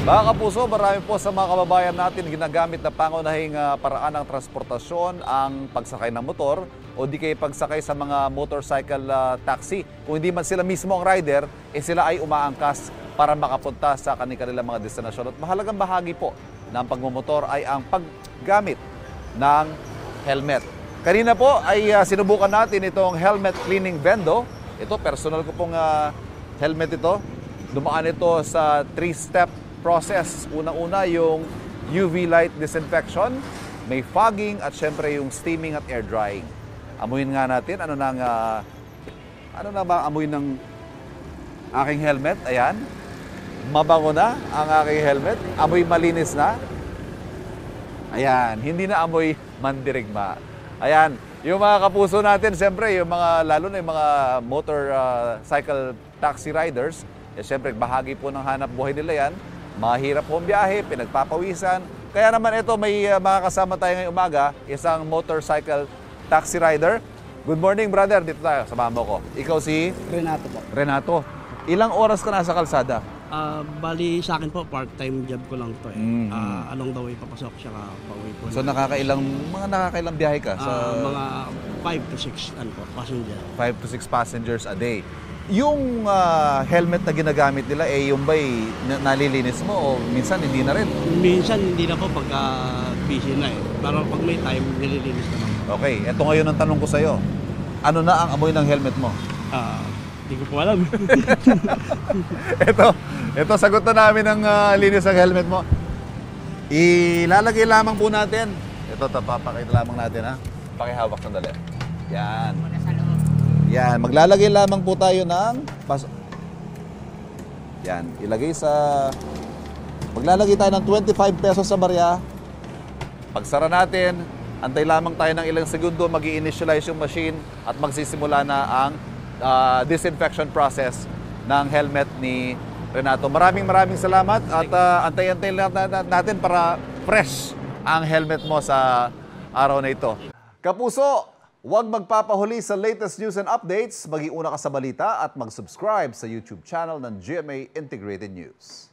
Mga kapuso, marami po sa mga kababayan natin ginagamit na pangunahing paraan ng transportasyon ang pagsakay ng motor o di kayo pagsakay sa mga motorcycle taxi. Kung hindi man sila mismo ang rider, sila ay umaangkas para makapunta sa kanilang mga destinasyon. At mahalagang bahagi po ng pagmumotor ay ang paggamit ng helmet. Kanina po ay sinubukan natin itong helmet cleaning vendo. Ito, personal ko pong helmet ito. Dumaan ito sa 3-step process. Una-una yung UV light disinfection, may fogging at syempre yung steaming at air drying. Amuyin nga natin ano na ba amoy ng aking helmet? Ayan. Mabango na ang aking helmet. Amoy malinis na. Ayan, hindi na amoy mandirigma. Ayan, yung mga kapuso natin, siyempre, yung mga, lalo na yung mga motorcycle taxi riders, siyempre, bahagi po ng hanap buhay nila yan. Mahirap po ang biyahe, pinagpapawisan. Kaya naman ito, may makakasama tayo ngayong umaga, isang motorcycle taxi rider. Good morning, brother. Dito tayo, sama mo ko. Ikaw si? Renato po. Renato. Ilang oras ka nasa kalsada? Bali sa akin po, part-time job ko lang to eh. Along the way papasok siya pauwi po. So nakakailang biyahe ka? Mga 5 to 6 passenger. 5 to 6 passengers a day. Yung helmet na ginagamit nila, yung ba'y nalilinis mo o minsan hindi na rin? Minsan hindi na po pagka busy na eh. Pero pag may time, nililinis naman. Okay, eto ngayon ang tanong ko sa'yo. Ano na ang amoy ng helmet mo? Hindi ko po alam. ito sagot na namin ang linis ng helmet mo. Ilalagay lamang po natin. Ito, papakita lamang natin ha. Pakihawak sandali. Yan. Yan, maglalagay lamang po tayo ng yan, maglalagay tayo ng 25 pesos sa barya. Pagsara natin, antay lamang tayo ng ilang segundo, mag-i-initialize yung machine at magsisimula na ang disinfection process ng helmet ni Renato. Maraming salamat at antay-antay natin para fresh ang helmet mo sa araw na ito. Kapuso, huwag magpapahuli sa latest news and updates, mag-iuna ka sa balita at mag-subscribe sa YouTube channel ng GMA Integrated News.